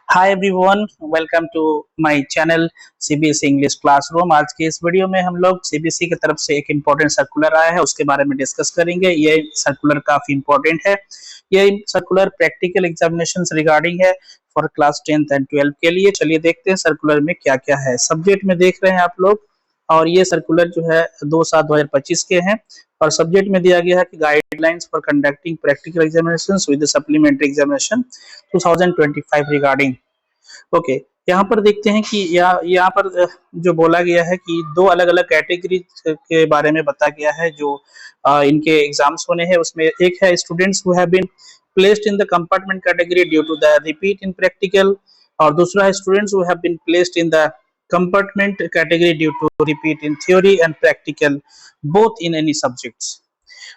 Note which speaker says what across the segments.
Speaker 1: Hi everyone, welcome to my channel CBSE English classroom. आज के इस वीडियो में हम लोग सीबीएसई की तरफ से एक इम्पोर्टेंट सर्कुलर आया है, उसके बारे में डिस्कस करेंगे। ये सर्कुलर काफी इम्पोर्टेंट है। ये सर्कुलर प्रैक्टिकल एग्जामिनेशंस रिगार्डिंग है for class 10th and 12th के लिए। चलिए देखते हैं सर्कुलर में क्या क्या है। सब्जेक्ट में देख रहे हैं आप लोग, और ये सर्कुलर जो है 2/7/2025 के हैं। और सब्जेक्ट में दिया गया है कि guidelines for conducting practical examinations with supplementary examination 2025 regarding. Okay, यहाँ पर देखते हैं कि यहाँ पर जो बोला गया है कि दो अलग अलग कैटेगरी के बारे में बताया गया है जो इनके एग्जाम्स होने हैं। उसमें एक है students who have been placed in the compartment category due to the repeat in practical, और दूसरा है students who have been placed in the compartment category due to repeat in theory and practical both in any subjects.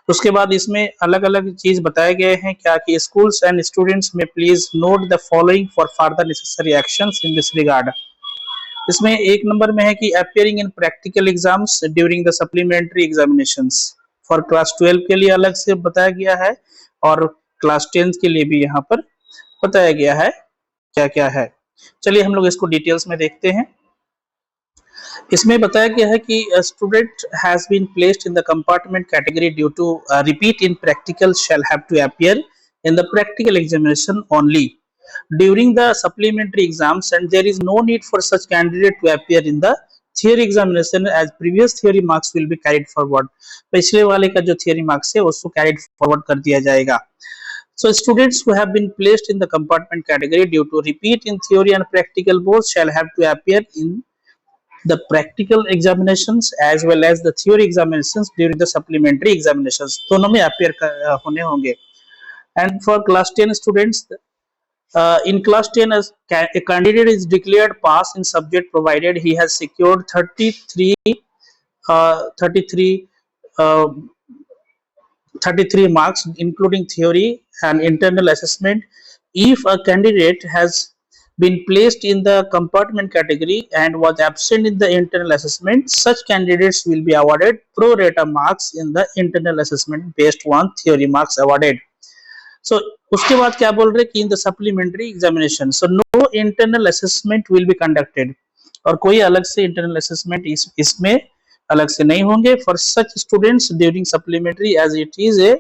Speaker 1: उसके बाद इसमें अलग अलग चीज बताए गए हैं क्या कि स्कूल्स एंड स्टूडेंट्स में please note the following for further necessary actions in this regard. इसमें एक नंबर में है कि appearing in practical exams during the supplementary examinations. For class 12 के लिए अलग से बताया गया है, और क्लास 10 के लिए भी यहाँ पर बताया गया है क्या क्या है। चलिए हम लोग इसको डिटेल्स में देखते हैं। इसमें बताया गया है कि student has been placed in the compartment category due to repeat in practical shall have to appear in the practical examination only during the supplementary exams, and there is no need for such candidate to appear in the theory examination as previous theory marks will be carried forward। पिछले वाले का जो theory marks है उसको carried forward कर दिया जाएगा। So students who have been placed in the compartment category due to repeat in theory and practical both shall have to appear in the practical examinations as well as the theory examinations during the supplementary examinations। दोनों में appear होने होंगे। And for class 10 students, in class 10 a candidate is declared pass in subject provided he has secured 33 uh, 33 marks including theory and internal assessment. If a candidate has been placed in the compartment category and was absent in the internal assessment, such candidates will be awarded pro rata marks in the internal assessment based on theory marks awarded। So उसके बाद क्या बोल रहे कि in the supplementary examination so no internal assessment will be conducted, और कोई अलग से इंटरनल असेसमेंट इसमें अलग से नहीं होंगे for such students during supplementary as it is a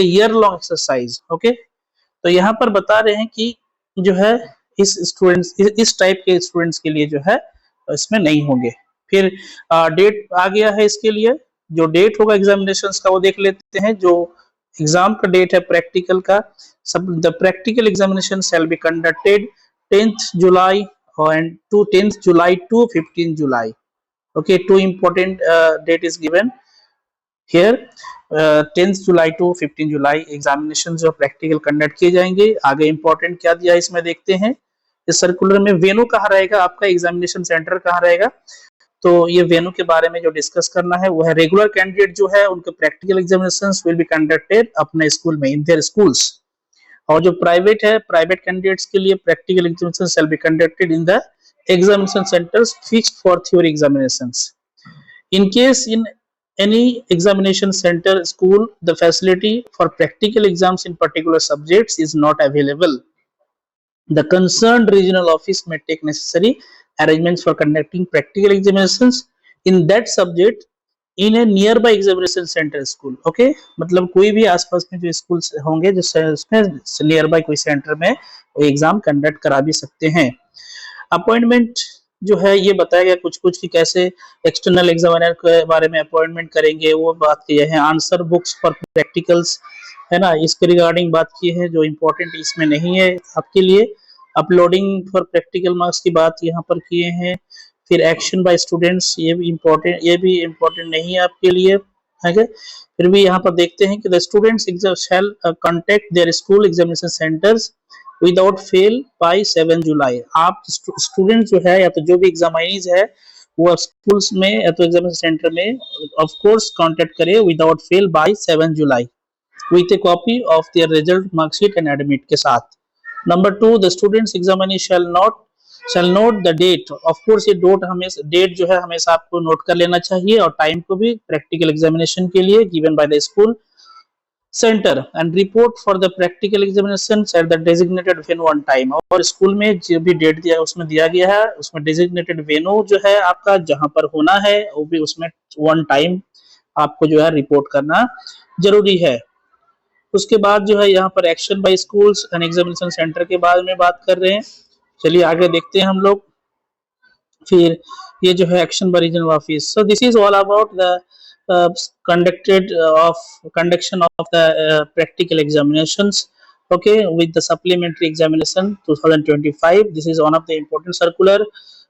Speaker 1: year long exercise. Okay, तो यहाँ पर बता रहे हैं कि जो है इस टाइप के स्टूडेंट्स के लिए जो है इसमें नहीं होंगे। फिर डेट आ गया है इसके लिए। जो डेट होगा एग्जामिनेशंस का वो देख लेते हैं। जो एग्जाम का डेट है प्रैक्टिकल का, सब the practical examination shall be conducted 10th July and to 10th July to 15th July। Okay, two important date is given here। 10th July to 15th July examination जो practical conduct किए जाएंगे। आगे important क्या दिया इसमें देखते हैं। इस सर्कुलर में वेन्यू कहाँ रहेगा, आपका एग्जामिनेशन सेंटर कहाँ रहेगा, तो ये वेन्यू के बारे में जो डिस्कस करना है वो है रेगुलर कैंडिडेट जो है उनके practical examinations will be conducted अपने स्कूल में इन देयर स्कूल्स, और जो प्राइवेट है प्राइवेट कैंडिडेट्स के लिए practical examination shall be conducted in the examination centres fixed for theory examinations. In case in any examination center school the facility for practical exams in particular subjects is not available, the concerned regional office may take necessary arrangements for conducting practical examinations in that subject in a nearby examination center school। okay, मतलब कोई भी आसपास में जो school होंगे जो उसमें nearby कोई सेंटर में वो एग्जाम कंडक्ट करा भी सकते हैं। अपॉइंटमेंट जो है ये बताया गया कुछ कुछ कि कैसे एक्सटर्नल एग्जामिनर के बारे में अपॉइंटमेंट करेंगे, वो बात की है। आंसर बुक्स फॉर प्रैक्टिकल्स है ना, इसके रिगार्डिंग बात की है जो इम्पोर्टेंट इसमें नहीं है आपके लिए। अपलोडिंग फॉर प्रैक्टिकल मार्क्स की बात यहाँ पर किए हैं। फिर एक्शन बाय स्टूडेंट्स ये भी इम्पोर्टेंट नहीं है आपके लिए। ठीक है, फिर भी यहाँ पर देखते हैं कि the students shall contact their school examination centres without fail by 7 July. आप स्टूडेंट जो है या तो जो भी एग्जामिनीज है वो स्कूल्स में या तो एग्जामिनेशन सेंटर में ऑफ कोर्स कांटेक्ट करे without fail by 7 July with a copy of their result, marksheet and admit के साथ। Number 2, the students examinee shall note the date। of course ये डेट जो है हमेशा आपको नोट कर लेना चाहिए, और टाइम को भी प्रैक्टिकल एग्जामिनेशन के लिए given by the school centre and report for the practical examinations at the designated venue on time. और स्कूल में जो भी डेट दिया उसमें दिया गया है, उसमें डेजिग्नेटेड वेन्यू जो है आपका जहां पर होना है वो भी उसमें वन टाइम आपको जो है रिपोर्ट करना जरूरी है। उसके बाद जो है यहाँ पर action by schools and examination centre के बारे में बात कर रहे हैं। चलिए आगे देखते हैं हम लोग। फिर ये जो है action by regional office, so this is all about the conducted of conduction of the practical examinations, okay, with the supplementary examination 2025. This is one of the important circular,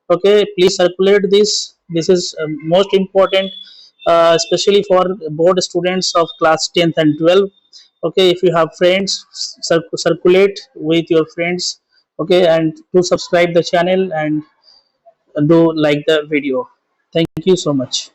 Speaker 1: okay, please circulate this. This is most important, especially for board students of class 10th and 12th. Okay, if you have friends, circulate with your friends, okay, and do subscribe the channel and do like the video. Thank you so much.